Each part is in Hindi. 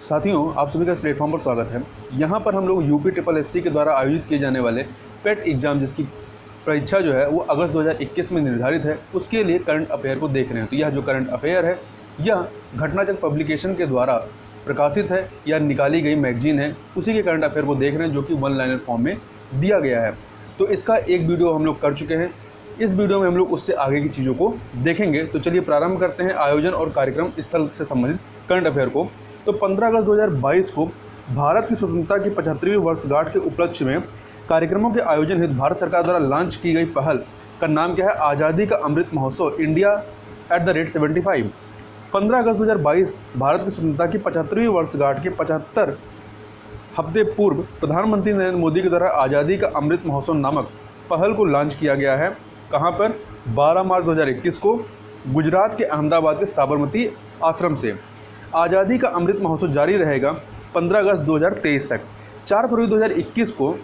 साथियों, आप सभी का इस प्लेटफॉर्म पर स्वागत है। यहाँ पर हम लोग यूपी ट्रिपल एससी के द्वारा आयोजित किए जाने वाले पेट एग्जाम, जिसकी परीक्षा जो है वो अगस्त 2021 में निर्धारित है, उसके लिए करंट अफेयर को देख रहे हैं। तो यह जो करंट अफेयर है यह घटनाचक्र पब्लिकेशन के द्वारा प्रकाशित है या निकाली गई मैगजीन है, उसी के करंट अफेयर को देख रहे हैं, जो कि वन लाइनर फॉर्म में दिया गया है। तो इसका एक वीडियो हम लोग कर चुके हैं। इस वीडियो में हम लोग उससे आगे की चीज़ों को देखेंगे। तो चलिए प्रारंभ करते हैं आयोजन और कार्यक्रम स्थल से संबंधित करंट अफेयर को। तो 15 अगस्त 2022 को भारत की स्वतंत्रता की 75वीं वर्षगांठ के उपलक्ष्य में कार्यक्रमों के आयोजन हेतु भारत सरकार द्वारा लॉन्च की गई पहल का नाम क्या है? आज़ादी का अमृत महोत्सव इंडिया @75। 15 अगस्त 2022 भारत की स्वतंत्रता की 75वीं वर्षगांठ के 75 हफ्ते पूर्व प्रधानमंत्री नरेंद्र मोदी के द्वारा आज़ादी का अमृत महोत्सव नामक पहल को लॉन्च किया गया है। कहाँ पर? 12 मार्च 2021 को गुजरात के अहमदाबाद के साबरमती आश्रम से। आज़ादी का अमृत महोत्सव जारी रहेगा 15 अगस्त 2023 तक। 4 फरवरी 2021 को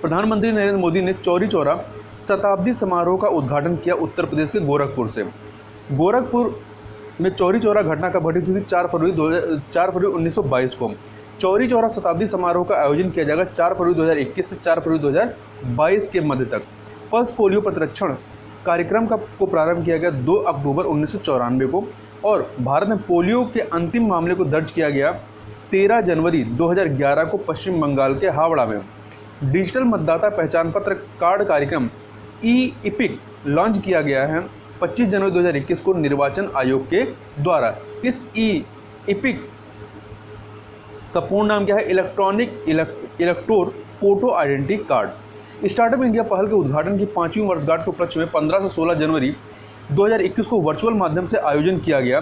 प्रधानमंत्री नरेंद्र मोदी ने चौरी चौरा शताब्दी समारोह का उद्घाटन किया उत्तर प्रदेश के गोरखपुर से। गोरखपुर में चौरी चौरा घटना कब घटित हुई थी? 4 फरवरी 1922 को। चौरी चौरा शताब्दी समारोह का आयोजन किया जाएगा 4 फरवरी 2021 से 4 फरवरी 2022 के मध्य तक। पल्स पोलियो प्रतिरक्षण कार्यक्रम को प्रारंभ किया गया 2 अक्टूबर 1994 को, और भारत में पोलियो के अंतिम मामले को दर्ज किया गया 13 जनवरी 2011 को पश्चिम बंगाल के हावड़ा में। डिजिटल मतदाता पहचान पत्र कार्ड कार्यक्रम ई-इपिक लॉन्च किया गया है 25 जनवरी 2021 को निर्वाचन आयोग के द्वारा। इस ई-इपिक का पूर्ण नाम क्या है? Electronic elector photo identity card. Startup India पहल के उद्घाटन की 5वीं वर्षगांठ के उपलक्ष्य में 15 से 16 जनवरी 2021 को वर्चुअल माध्यम से आयोजन किया गया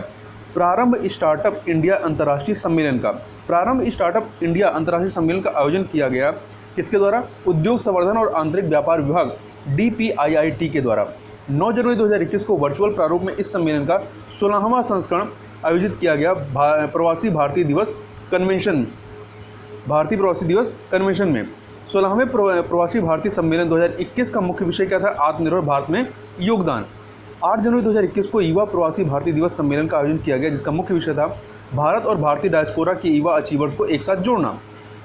प्रारंभ स्टार्टअप इंडिया अंतर्राष्ट्रीय सम्मेलन का। प्रारंभ स्टार्टअप इंडिया अंतर्राष्ट्रीय सम्मेलन का आयोजन किया गया किसके द्वारा? उद्योग संवर्धन और आंतरिक व्यापार विभाग DPIIT के द्वारा। 9 जनवरी 2021 को वर्चुअल प्रारूप में इस सम्मेलन का 16वां संस्करण आयोजित किया गया प्रवासी भारतीय दिवस कन्वेंशन में। 16वें प्रवासी भारतीय सम्मेलन 2021 का मुख्य विषय क्या था? आत्मनिर्भर भारत में योगदान। 8 जनवरी 2021 को युवा प्रवासी भारतीय दिवस सम्मेलन का आयोजन किया गया, जिसका मुख्य विषय था भारत और भारतीय डायस्पोरा के युवा अचीवर्स को एक साथ जोड़ना।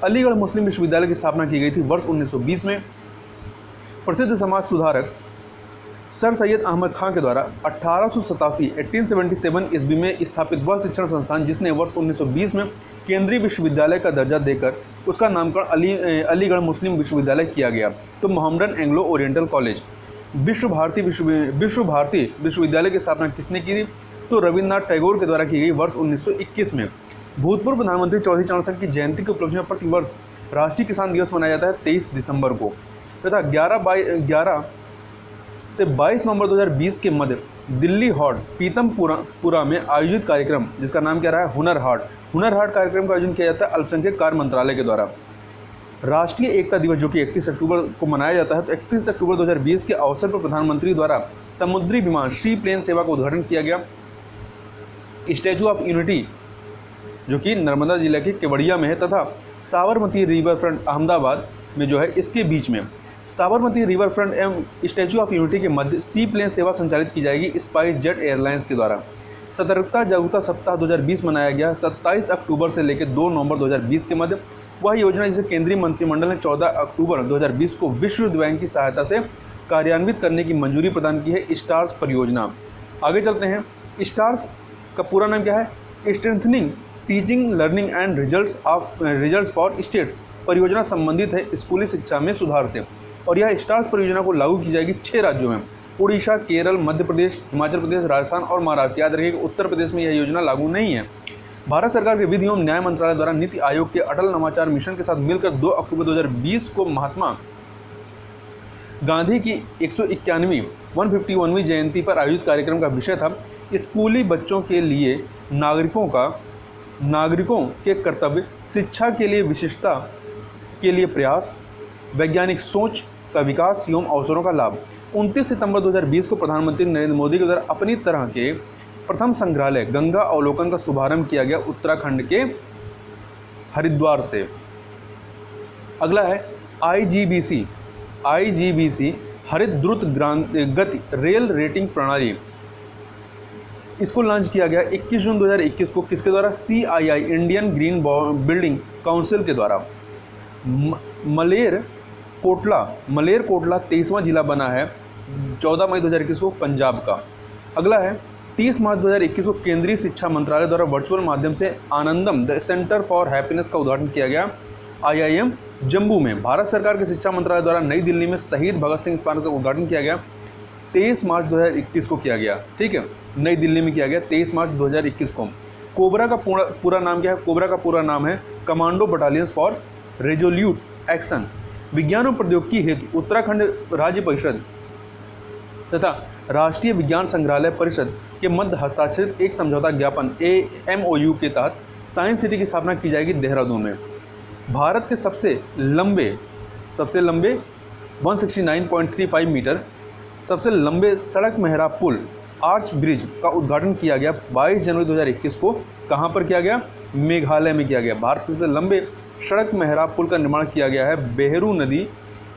अलीगढ़ मुस्लिम विश्वविद्यालय की स्थापना की गई थी वर्ष 1920 में। प्रसिद्ध समाज सुधारक सर सैयद अहमद खां के द्वारा 1887 ईस्वी में स्थापित वह शिक्षण संस्थान जिसने वर्ष 1920 में केंद्रीय विश्वविद्यालय का दर्जा देकर उसका नामकरण अलीगढ़ मुस्लिम विश्वविद्यालय किया गया। तो मोहम्मदन एंग्लो ओरिएंटल कॉलेज। विश्व भारती विश्वविद्यालय की स्थापना किसने की? तो रविन्द्रनाथ टैगोर के द्वारा की गई वर्ष 1921 में। भूतपूर्व प्रधानमंत्री चौधरी चरण सिंह की जयंती के उपलक्ष्य में प्रतिवर्ष राष्ट्रीय किसान दिवस मनाया जाता है 23 दिसंबर को, तथा 11 से 22 नवंबर 2020 के मध्य दिल्ली हॉट पीतमपुरा में आयोजित कार्यक्रम, जिसका नाम क्या रहा है? हुनर हाट कार्यक्रम का आयोजन किया जाता है अल्पसंख्यक कार्य मंत्रालय के द्वारा। राष्ट्रीय एकता दिवस जो कि 31 अक्टूबर को मनाया जाता है, तो 31 अक्टूबर 2020 के अवसर पर प्रधानमंत्री द्वारा समुद्री विमान सी प्लेन सेवा का उद्घाटन किया गया। स्टैचू ऑफ यूनिटी जो कि नर्मदा जिले के केवड़िया में है, तथा साबरमती रिवर फ्रंट अहमदाबाद में जो है इसके बीच में साबरमती रिवर फ्रंट एवं स्टैचू ऑफ यूनिटी के मध्य सी प्लेन सेवा संचालित की जाएगी स्पाइस जेट एयरलाइंस के द्वारा। सतर्कता जागरूकता सप्ताह 2020 मनाया गया 27 अक्टूबर से लेकर 2 नवंबर 2020 के मध्य। वह योजना जिसे केंद्रीय मंत्रिमंडल ने 14 अक्टूबर 2020 को विश्व बैंक की सहायता से कार्यान्वित करने की मंजूरी प्रदान की है, स्टार्स परियोजना। आगे चलते हैं। स्टार्स का पूरा नाम क्या है? Strengthening teaching learning and results for states परियोजना संबंधित है स्कूली शिक्षा में सुधार से, और यह स्टार्स परियोजना को लागू की जाएगी 6 राज्यों में: उड़ीसा, केरल, मध्य प्रदेश, हिमाचल प्रदेश, राजस्थान और महाराष्ट्र। याद रखिए कि उत्तर प्रदेश में यह योजना लागू नहीं है। भारत सरकार के विधि एवं न्याय मंत्रालय द्वारा नीति आयोग के अटल नवाचार मिशन के साथ मिलकर 2 अक्टूबर 2020 को महात्मा गांधी की 151वीं जयंती पर आयोजित कार्यक्रम का विषय था स्कूली बच्चों के लिए नागरिकों के कर्तव्य, शिक्षा के लिए विशिष्टता के लिए प्रयास, वैज्ञानिक सोच का विकास एवं अवसरों का लाभ। 29 सितंबर 2020 को प्रधानमंत्री नरेंद्र मोदी के द्वारा अपनी तरह के प्रथम संग्रहालय गंगा अवलोकन का शुभारंभ किया गया उत्तराखंड के हरिद्वार से। अगला है IGBC हरित द्रुत गति रेल रेटिंग प्रणाली। इसको लॉन्च किया गया 21 जून 2021 को किसके द्वारा? CII Indian green building council के द्वारा। मलेरकोटला 23वां जिला बना है 14 मई 2021 को पंजाब का। अगला है 30 मार्च 2021 को केंद्रीय शिक्षा मंत्रालय द्वारा वर्चुअल माध्यम से आनंदम द सेंटर फॉर हैप्पीनेस का उद्घाटन किया गया IIM जम्मू में। भारत सरकार के शिक्षा मंत्रालय द्वारा नई दिल्ली में शहीद भगत सिंह स्मारक का उद्घाटन किया गया 23 मार्च 2021 को किया गया। ठीक है, नई दिल्ली में किया गया 23 मार्च 2021 को। कोबरा का पूरा नाम क्या है? कोबरा का पूरा नाम है commando battalions for resolute action. विज्ञान और प्रौद्योगिकी हेतु उत्तराखंड राज्य परिषद तथा राष्ट्रीय विज्ञान संग्रहालय परिषद के मध्य हस्ताक्षरित एक समझौता ज्ञापन MOU के तहत साइंस सिटी की स्थापना की जाएगी देहरादून में। भारत के सबसे लंबे 169.35 मीटर सबसे लंबे सड़क मेहराब पुल आर्च ब्रिज का उद्घाटन किया गया 22 जनवरी 2021 को। कहाँ पर किया गया? मेघालय में किया गया। भारत के सबसे लंबे सड़क मेहराब पुल का निर्माण किया गया है बेहरू नदी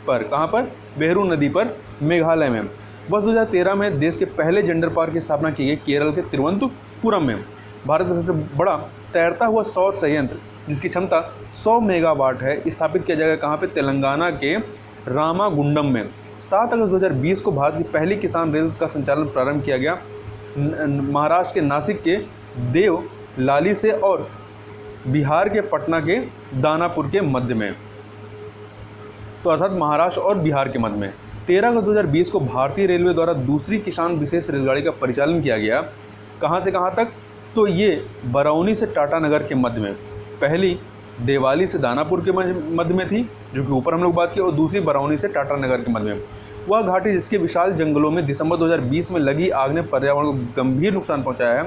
पर। कहाँ पर? बेहरू नदी पर, मेघालय में। वर्ष 2013 में देश के पहले जेंडर पार्क की स्थापना की गई केरल के तिरुवनंतपुरम में। भारत का सबसे बड़ा तैरता हुआ सौर संयंत्र जिसकी क्षमता 100 मेगावाट है स्थापित किया जाएगा कहाँ पे? तेलंगाना के रामागुंडम में। 7 अगस्त 2020 को भारत की पहली किसान रेल का संचालन प्रारंभ किया गया महाराष्ट्र के नासिक के देवलाली से और बिहार के पटना के दानापुर के मध्य में, तो अर्थात महाराष्ट्र और बिहार के मध्य में। 13 अगस्त 2020 को भारतीय रेलवे द्वारा दूसरी किसान विशेष रेलगाड़ी का परिचालन किया गया। कहाँ से कहाँ तक? तो ये बरौनी से टाटानगर के मध्य में। पहली देवाली से दानापुर के मध्य में थी, जो कि ऊपर हम लोग बात की, और दूसरी बरौनी से टाटानगर के मध्य में। वह घाटी जिसके विशाल जंगलों में दिसंबर 2020 में लगी आग ने पर्यावरण को गंभीर नुकसान पहुंचाया है,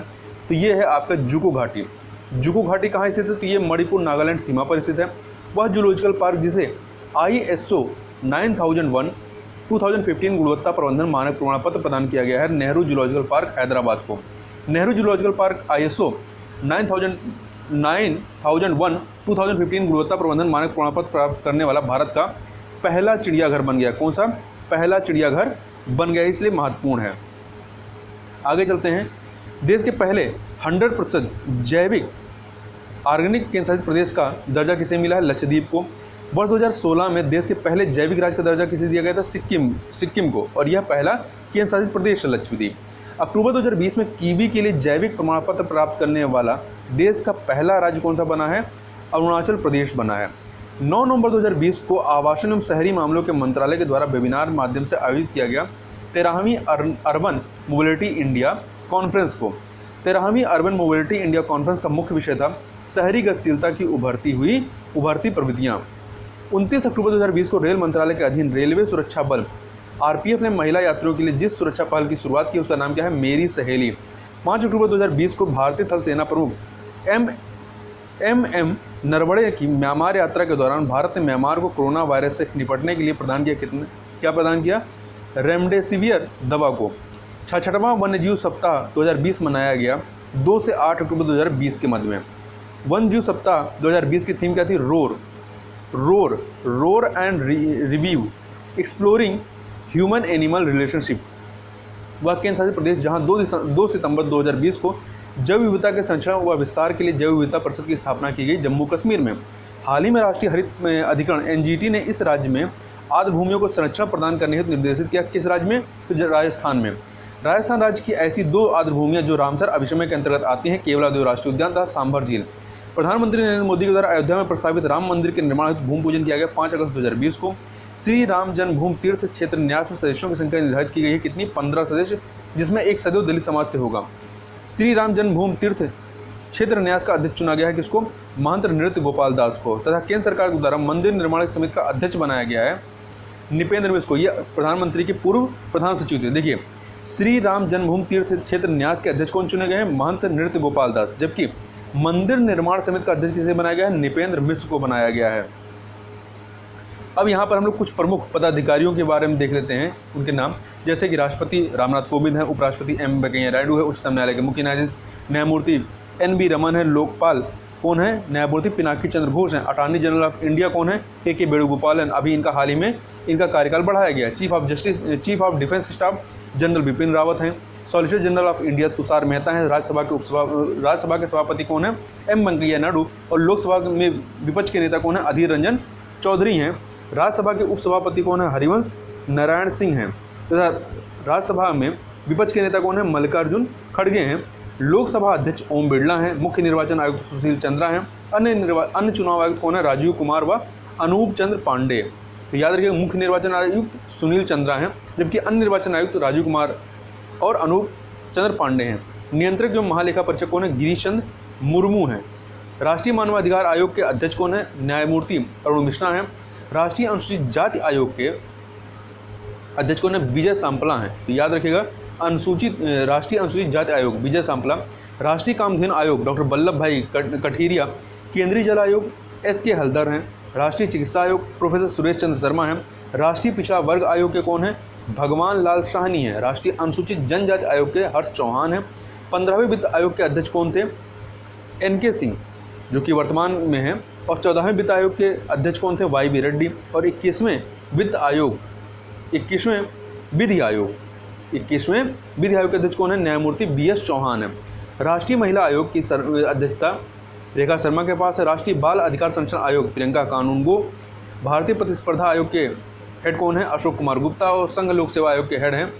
तो ये है आपका जुको घाटी। जुको घाटी कहाँ स्थित है? तो ये मणिपुर नागालैंड सीमा पर स्थित है। वह जूलॉजिकल पार्क जिसे ISO 9001:2015 गुणवत्ता प्रबंधन मानक प्रमाण पत्र प्रदान किया गया है नेहरू जूलॉजिकल पार्क हैदराबाद को। नेहरू जूलॉजिकल पार्क ISO 9001:2015 गुणवत्ता प्रबंधन मानक प्रमाण पत्र प्राप्त करने वाला भारत का पहला चिड़ियाघर बन गया। कौन सा? पहला चिड़ियाघर बन गया, इसलिए महत्वपूर्ण है। आगे चलते हैं। देश के पहले 100% जैविक ऑर्गेनिक केंद्र शासित प्रदेश का दर्जा किसे मिला है? लक्षद्वीप को। वर्ष 2016 में देश के पहले जैविक राज्य का दर्जा किसे दिया गया था? सिक्किम को, और यह पहला केंद्र शासित प्रदेश है लक्षद्वीप। अक्टूबर 2020 में कीवी के लिए जैविक प्रमाण पत्र प्राप्त करने वाला देश का पहला राज्य कौन सा बना है? अरुणाचल प्रदेश बना है। 9 नवंबर 2020 को आवासन एवं शहरी मामलों के मंत्रालय के द्वारा वेबिनार माध्यम से आयोजित किया गया 13वीं अर्बन मोबिलिटी इंडिया कॉन्फ्रेंस को। 13वीं अर्बन मोबिलिटी इंडिया कॉन्फ्रेंस का मुख्य विषय था शहरी गतिशीलता की उभरती प्रवृत्तियाँ। 29 अक्टूबर 2020 को रेल मंत्रालय के अधीन रेलवे सुरक्षा बल RPF ने महिला यात्रियों के लिए जिस सुरक्षा पहल की शुरुआत की उसका नाम क्या है? मेरी सहेली। 5 अक्टूबर 2020 को भारतीय थल सेना प्रमुख MM नरवणे की म्यांमार यात्रा के दौरान भारत ने म्यांमार को कोरोना वायरस से निपटने के लिए प्रदान किया? रेमडेसिवियर दवा को। 66वां वन्यजीव सप्ताह 2020 मनाया गया 2 से 8 अक्टूबर 2020 के मध्य में। वन्यजीव सप्ताह 2020 की थीम क्या थी? Roar and review exploring human animal relationship. वह केंद्र शासित प्रदेश जहां 2 सितंबर 2020 को जैव विविधता के संरक्षण व विस्तार के लिए जैव विविधता परिषद की स्थापना की गई जम्मू कश्मीर में। हाल ही में राष्ट्रीय हरित अधिकरण NGT ने इस राज्य में आर्द्र भूमियों को संरक्षण प्रदान करने हेतु निर्देशित किया। किस राज्य में? तो राजस्थान में। राजस्थान राज्य की ऐसी 2 आर्द्र भूमियाँ जो रामसर अभिसमय के अंतर्गत आती हैं, केवलादेव राष्ट्रीय उद्यान तथा सांभर झील। प्रधानमंत्री नरेंद्र मोदी के द्वारा अयोध्या में प्रस्तावित राम मंदिर के निर्माण हेतु भूमि पूजन किया गया 5 अगस्त 2020 को। श्री राम जन्मभूमि तीर्थ क्षेत्र न्यास में सदस्यों की संख्या निर्धारित की गई है कितनी? 15 सदस्य, जिसमें एक सदैव दलित समाज से होगा। श्री राम जन्मभूमि तीर्थ क्षेत्र न्यास का अध्यक्ष चुना गया है किसको? महंत नृत्य गोपाल दास को। तथा केंद्र सरकार के द्वारा मंदिर निर्माण समिति का अध्यक्ष बनाया गया है निपेंद्र मिश्र को। यह प्रधानमंत्री के पूर्व प्रधान सचिव थे। देखिए, श्री राम जन्मभूमि तीर्थ क्षेत्र न्यास के अध्यक्ष कौन चुने गए हैं? महंत नृत्य गोपाल दास। जबकि मंदिर निर्माण समिति का अध्यक्ष किसे बनाया गया है? निपेंद्र मिश्र को बनाया गया है। अब यहाँ पर हम लोग कुछ प्रमुख पदाधिकारियों के बारे में देख लेते हैं, उनके नाम। जैसे कि राष्ट्रपति रामनाथ कोविंद हैं, उपराष्ट्रपति M वेंकैया नायडू है, उच्चतम न्यायालय के मुख्य न्यायाधीश न्यायमूर्ति NB रमन है, लोकपाल कौन है? न्यायमूर्ति पिनाकी चंद्र घोष हैं। अटॉर्नी जनरल ऑफ इंडिया कौन है? KK वेणुगोपालन। अभी इनका हाल ही में इनका कार्यकाल बढ़ाया गया। Chief of defence staff general Bipin Rawat हैं। Solicitor general of India Tushar Mehta हैं। राज्यसभा के सभापति कौन है? एम वेंकैया नायडू। और लोकसभा में विपक्ष के नेता कौन है? अधीर रंजन चौधरी हैं। राज्यसभा के उपसभापति कौन है? हरिवंश नारायण सिंह हैं। तथा राज्यसभा में विपक्ष के नेता कौन है? मल्लिकार्जुन खड़गे हैं। लोकसभा अध्यक्ष ओम बिरला हैं। मुख्य निर्वाचन आयुक्त सुशील चंद्रा हैं। अन्य चुनाव आयुक्त कौन है? राजीव कुमार व अनूप चंद्र पांडे। तो याद रखिएगा, मुख्य निर्वाचन आयुक्त सुनील चंद्रा हैं, जबकि अन्य निर्वाचन आयुक्त राजीव कुमार और अनूप चंद्र पांडे हैं। नियंत्रक एवं महालेखा परीक्षक कौन है? गिरीश चंद्र मुर्मू हैं। राष्ट्रीय मानवाधिकार आयोग के अध्यक्ष कौन है? न्यायमूर्ति अरुण मिश्रा हैं। राष्ट्रीय अनुसूचित जाति आयोग के अध्यक्ष कौन है? विजय सांपला हैं। तो याद रखिएगा, राष्ट्रीय अनुसूचित जाति आयोग विजय सांपला। राष्ट्रीय कामधेनु आयोग डॉक्टर वल्लभ भाई कठिरिया। केंद्रीय जल आयोग SK हल्दर हैं। राष्ट्रीय चिकित्सा आयोग प्रोफेसर सुरेश चंद्र शर्मा हैं। राष्ट्रीय पिछड़ा वर्ग आयोग के कौन है? भगवान लाल साहनी हैं। राष्ट्रीय अनुसूचित जनजाति आयोग के हर्ष चौहान हैं। 15वें वित्त आयोग के अध्यक्ष कौन थे? NK सिंह, जो कि वर्तमान में हैं। और 14वें वित्त आयोग के अध्यक्ष कौन थे? YB रेड्डी। और 21वें वित्त आयोग 21वें विधि आयोग के अध्यक्ष कौन है? न्यायमूर्ति BS चौहान है। राष्ट्रीय महिला आयोग की अध्यक्षता रेखा शर्मा के पास है। राष्ट्रीय बाल अधिकार संरक्षण आयोग प्रियंका कानूनगो। भारतीय प्रतिस्पर्धा आयोग के हेड कौन है? अशोक कुमार गुप्ता। और संघ लोक सेवा आयोग के हेड हैं,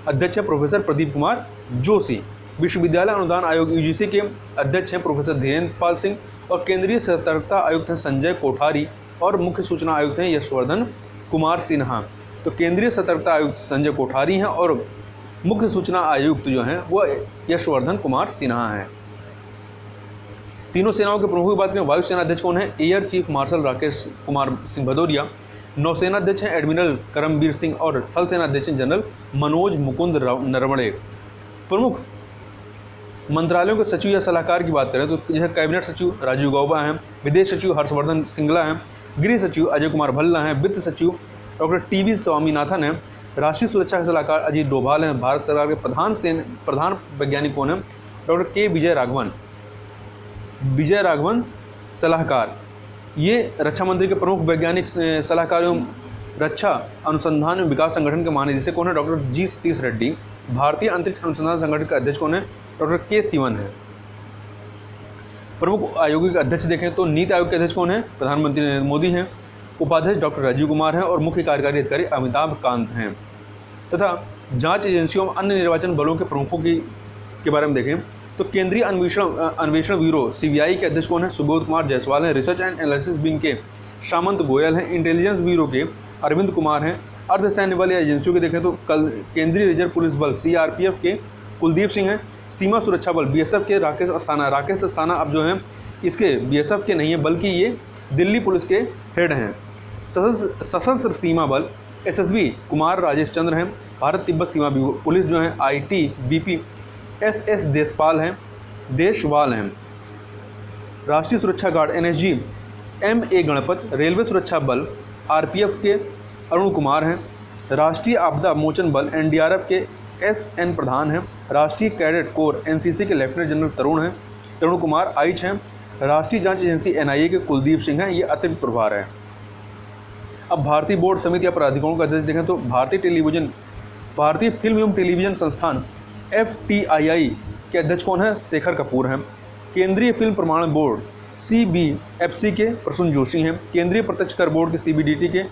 अध्यक्ष है प्रोफेसर प्रदीप कुमार जोशी। विश्वविद्यालय अनुदान आयोग UGC के अध्यक्ष हैं प्रोफेसर धीरेन्द्र पाल सिंह। और केंद्रीय सतर्कता आयुक्त हैं संजय कोठारी। और मुख्य सूचना आयुक्त हैं यशवर्धन कुमार सिन्हा। तो केंद्रीय सतर्कता आयुक्त संजय कोठारी हैं और मुख्य सूचना आयुक्त जो हैं वो यशवर्धन कुमार सिन्हा हैं। तीनों सेनाओं के प्रमुखों की बात करें, वायुसेना अध्यक्ष कौन है? Air chief marshal Rakesh Kumar Singh Bhadauria. नौसेना अध्यक्ष हैं एडमिरल करमबीर सिंह। और थल सेना अध्यक्ष हैं जनरल मनोज मुकुंद नरवणे। प्रमुख मंत्रालयों के सचिव या सलाहकार की बात करें तो यह कैबिनेट सचिव राजीव गौबा हैं। विदेश सचिव हर्षवर्धन श्रृंगला हैं। गृह सचिव अजय कुमार भल्ला हैं। वित्त सचिव डॉक्टर TV स्वामीनाथन हैं। राष्ट्रीय सुरक्षा के सलाहकार अजीत डोभाल हैं। भारत सरकार के प्रधान वैज्ञानिक कौन है? डॉक्टर K विजय राघवन सलाहकार। ये रक्षा मंत्री के प्रमुख वैज्ञानिक सलाहकार एवं रक्षा अनुसंधान एवं विकास संगठन के महानिदेशक कौन है? Doctor G Satish Reddy. भारतीय अंतरिक्ष अनुसंधान संगठन के अध्यक्ष कौन है? डॉक्टर K सिवन है। प्रमुख आयोगों के अध्यक्ष देखें तो नीति आयोग के अध्यक्ष कौन है? प्रधानमंत्री नरेंद्र मोदी हैं। उपाध्यक्ष डॉक्टर राजीव कुमार हैं। और मुख्य कार्यकारी अधिकारी अमिताभ कांत हैं। तथा जांच एजेंसियों और अन्य निर्वाचन बलों के प्रमुखों के बारे में देखें तो केंद्रीय अन्वेषण ब्यूरो CBI के अध्यक्ष कौन है? सुबोध कुमार जायसवाल हैं। रिसर्च एंड एनालिसिस विंग के सामंत गोयल हैं। इंटेलिजेंस ब्यूरो के अरविंद कुमार हैं। अर्धसैन्य बल या एजेंसियों के देखें तो केंद्रीय रिजर्व पुलिस बल CRPF के कुलदीप सिंह हैं। सीमा सुरक्षा बल BSF के राकेश अस्थाना अब जो हैं इसके BSF के नहीं है बल्कि ये दिल्ली पुलिस के हेड हैं। सशस्त्र सीमा बल SSB कुमार राजेश चंद्र हैं। भारत तिब्बत सीमा पुलिस जो हैं ITBP SS देशवाल हैं। राष्ट्रीय सुरक्षा guard NSG MA Ganpat. Railway सुरक्षा बल RPF के अरुण कुमार हैं। राष्ट्रीय आपदा मोचन बल NDRF के SN प्रधान हैं। राष्ट्रीय कैडेट कोर NCC के लेफ्टिनेंट जनरल तरुण कुमार आइच हैं। राष्ट्रीय जांच एजेंसी NIA के कुलदीप सिंह हैं। ये अतिरिक्त प्रभार है। अब भारतीय बोर्ड समिति या प्राधिकरणों का अध्यक्ष देखें तो भारतीय फिल्म एवं टेलीविजन संस्थान FTII के अध्यक्ष कौन है? शेखर कपूर हैं। केंद्रीय फिल्म प्रमाणन बोर्ड CBFC के प्रसून जोशी हैं। केंद्रीय प्रत्यक्ष कर बोर्ड के CBDT के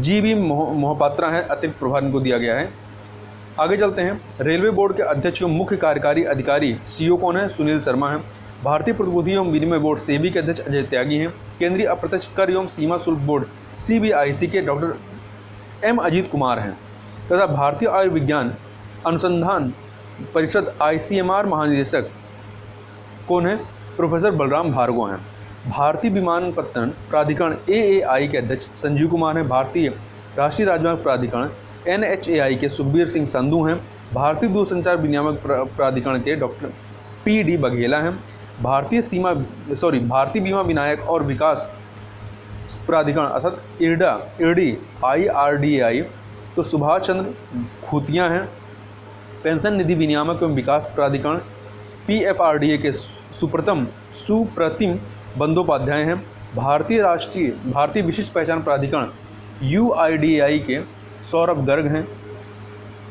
GB मोहपात्रा हैं। अतिरिक्त प्रभार इनको दिया गया है। आगे चलते हैं। रेलवे बोर्ड के अध्यक्ष एवं मुख्य कार्यकारी अधिकारी CEO कौन है? सुनील शर्मा हैं। भारतीय प्रतिभूति एवं विनिमय बोर्ड SEBI के अध्यक्ष अजय त्यागी हैं। केंद्रीय अप्रत्यक्ष कर एवं सीमा शुल्क बोर्ड CBIC के डॉक्टर M अजीत कुमार हैं। तथा भारतीय आयुर्विज्ञान अनुसंधान परिषद ICMR महानिदेशक कौन है? प्रोफेसर बलराम भार्गव हैं। भारतीय विमानपत्तन प्राधिकरण AAI के अध्यक्ष संजीव कुमार हैं। भारतीय राष्ट्रीय राजमार्ग प्राधिकरण NHAI के सुखबीर सिंह संधू हैं। भारतीय दूरसंचार विनियामक प्राधिकरण के डॉक्टर PD बघेला हैं। भारतीय बीमा विनायक और विकास प्राधिकरण अर्थात IRDAI तो सुभाष चंद्र खुतिया हैं। पेंशन निधि विनियामक एवं विकास प्राधिकरण PFRDA के सुप्रतिम बंदोपाध्याय हैं। भारतीय विशिष्ट पहचान प्राधिकरण UIDAI के सौरभ गर्ग हैं।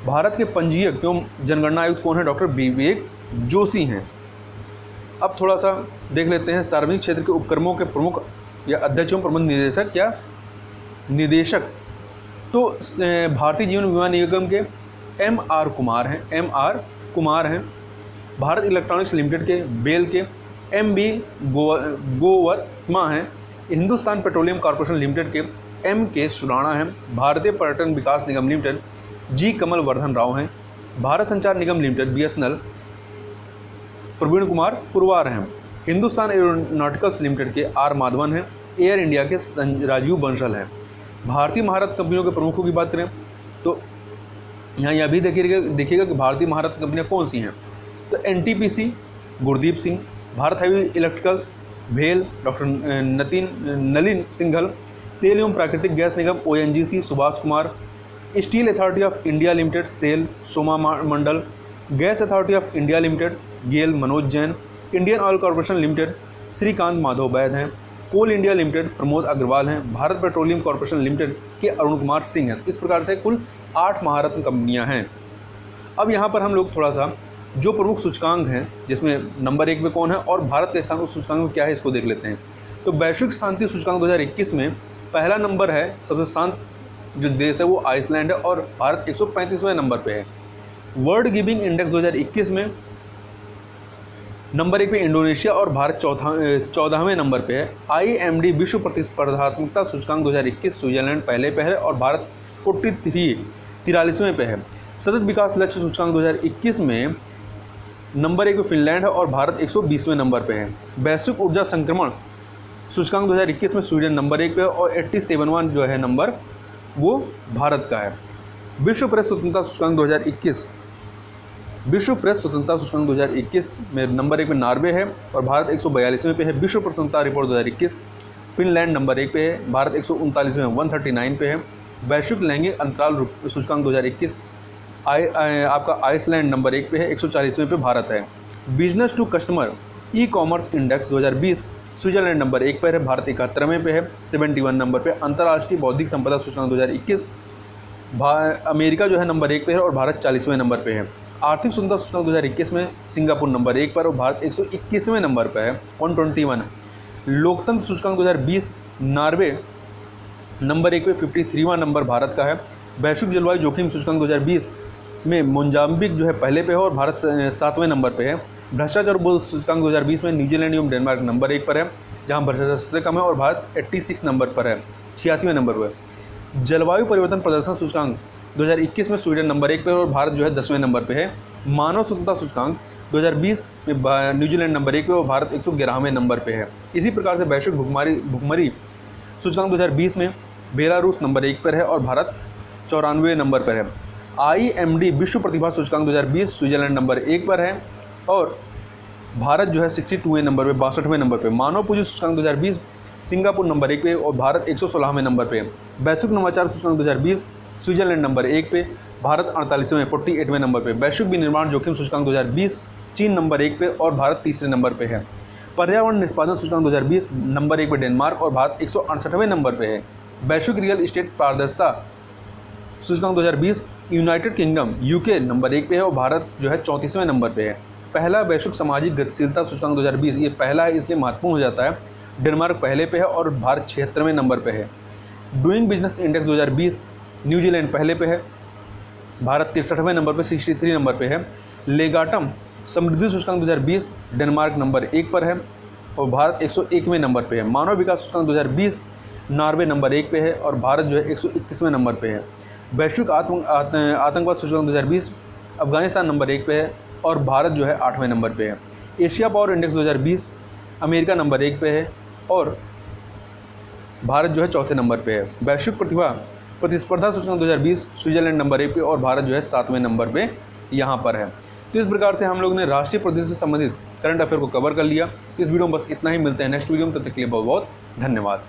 भारत के पंजीयक एवं जनगणना आयुक्त कौन है? डॉक्टर विवेक जोशी हैं। अब थोड़ा सा देख लेते हैं सार्वजनिक क्षेत्र के उपक्रमों के प्रमुख या अध्यक्ष एवं प्रबंध निदेशक या निदेशक। तो भारतीय जीवन बीमा निगम के M.R. कुमार हैं। भारत इलेक्ट्रॉनिक्स लिमिटेड के बेल के M.B. गोवर्मा हैं। हिंदुस्तान पेट्रोलियम कॉर्पोरेशन लिमिटेड के M.K. सुराणा हैं। भारतीय पर्यटन विकास निगम लिमिटेड G. कमल वर्धन राव हैं। भारत संचार निगम लिमिटेड BSNL प्रवीण कुमार पुरवार हैं। हिंदुस्तान एरोनॉटिकल्स लिमिटेड के R. माधवन हैं। एयर इंडिया के राजीव बंसल हैं। भारतीय महारत कंपनियों के प्रमुखों की बात करें तो यहाँ यह भी देखिएगा कि भारतीय महारत कंपनियाँ कौन सी हैं। तो NTPC Gurdeep Singh, Bharat heavy electricals भेल डॉक्टर नलिन सिंघल, तेल एवं प्राकृतिक गैस निगम ONGC Subhash Kumar, steel authority of India limited SAIL Soma Mandal, gas authority of India limited GAIL Manoj Jain, Indian oil corporation limited Shrikant Madhav Vaidya हैं, coal India limited Pramod Agrawal हैं, भारत पेट्रोलियम कॉर्पोरेशन लिमिटेड के अरुण कुमार सिंह हैं। इस प्रकार से कुल 8 महारत्न कंपनियां हैं। अब यहाँ पर हम लोग थोड़ा सा जो प्रमुख सूचकांक हैं जिसमें नंबर 1 पे कौन है और भारत का स्थान उस सूचकांक में क्या है इसको देख लेते हैं। तो वैश्विक शांति सूचकांक 2021 में पहला नंबर है, सबसे शांत जो देश है वो आइसलैंड है और भारत 135वें नंबर पर है। वर्ल्ड गिविंग इंडेक्स 2021 में नंबर 1 पे इंडोनेशिया और भारत 14वें नंबर पे है। IMD विश्व प्रतिस्पर्धात्मकता सूचकांक 2021 स्विट्जरलैंड पहले पे है और भारत 43वें पे है। सतत विकास लक्ष्य सूचकांक 2021 में नंबर 1 पे फिनलैंड है और भारत 120वें नंबर पे है। वैश्विक ऊर्जा संक्रमण सूचकांक 2021 में स्वीडन नंबर 1 पे है और 87वां जो है नंबर वो भारत का है। विश्व प्रेस स्वतंत्रता सूचकांक 2021 में नंबर 1 पे नॉर्वे है और भारत 142वें पे है। विश्व प्रसन्नता रिपोर्ट 2021 फिनलैंड नंबर 1 पे है, भारत 139वें 139 पे है। वैश्विक लैंगिक अंतराल सूचकांक 2021 आपका आइसलैंड नंबर 1 पे है, 140वें पे भारत है। Business to customer e-commerce index 2020 Switzerland number 1 पर है, भारत 71वें पे है, 71 नंबर पे। अंतर्राष्ट्रीय बौद्धिक संपदा सूचकांक 2021 अमेरिका जो है नंबर 1 पे है और भारत 40वें नंबर पे है। आर्थिक सुंदरता सूचकांक 2021 में सिंगापुर नंबर 1 पर और भारत 121वें नंबर पर है, 121। लोकतंत्र सूचकांक 2020 नॉर्वे नंबर 1 पे 53वां नंबर भारत का है। वैश्विक जलवायु जोखिम सूचकांक 2020 में मोजाम्बिक जो है पहले पे है और भारत 7वें नंबर पे है। भ्रष्टाचार बोध सूचकांक 2020 में न्यूजीलैंड एवं डेनमार्क नंबर 1 पर है, जहां भ्रष्टाचार सबसे कम है और भारत 86 नंबर पर है, 86वें नंबर पर। जलवायु परिवर्तन प्रदर्शन सूचकांक 2021 में स्वीडन नंबर 1 पे और भारत जो है 10वें नंबर पे है। मानव स्वतंत्रता सूचकांक 2020 में न्यूजीलैंड नंबर 1 पे और भारत 111वें नंबर पे है। इसी प्रकार से वैश्विक भुखमरी सूचकांक 2020 में बेलारूस नंबर 1 पर है और भारत 94वें नंबर पर है। IMD विश्व प्रतिभा सूचकांक 2020 स्विट्जरलैंड नंबर 1 पर है और भारत जो है 62वें नंबर पे, 62वें नंबर पे। मानव पूंजी सूचकांक 2020 सिंगापुर नंबर 1 पे और भारत 116वें नंबर पे। वैश्विक नवाचार सूचकांक 2020 स्विट्जरलैंड नंबर 1 पे, भारत 48वें 48वें नंबर पे। वैश्विक विनिर्माण जोखिम सूचकांक 2020 चीन नंबर 1 पे और भारत 3रे नंबर पे है। पर्यावरण निष्पादन सूचकांक 2020 नंबर 1 पे डेनमार्क और भारत 168वें नंबर पे है। वैश्विक रियल इस्टेट पारदर्शिता सूचकांक 2020 यूनाइटेड किंगडम UK नंबर 1 पे है और भारत जो है 34वें नंबर पे है। पहला वैश्विक सामाजिक गतिशीलता सूचकांक 2020 ये पहला है इसलिए महत्वपूर्ण हो जाता है। डेनमार्क पहले पे है और भारत 76वें नंबर पे है। डूइंग बिजनेस इंडेक्स 2020 न्यूजीलैंड पहले पे है, भारत 63वें नंबर पे 63 नंबर पे है। लेगाटम समृद्धि सूचकांक 2020 डेनमार्क नंबर 1 पर है और भारत 101वें नंबर पे है। मानव विकास सूचकांक 2020 नॉर्वे नंबर 1 पे है और भारत जो है 121वें नंबर पे है। वैश्विक आतंकवाद सूचकांक 2020 अफगानिस्तान नंबर 1 पे है और भारत जो है 8वें नंबर पे है। Asia power index 2020 America number 1 पे है और भारत जो है 4थे नंबर पे है। वैश्विक प्रतिस्पर्धा सूचकांक 2020 स्विट्जरलैंड नंबर 1 पे और भारत जो है 7वें नंबर पे यहाँ पर है। तो इस प्रकार से हम लोग ने राष्ट्रीय प्रदेश से संबंधित करंट अफेयर को कवर कर लिया। इस वीडियो में बस इतना ही, मिलते हैं नेक्स्ट वीडियो में, तब तक के लिए बहुत बहुत धन्यवाद।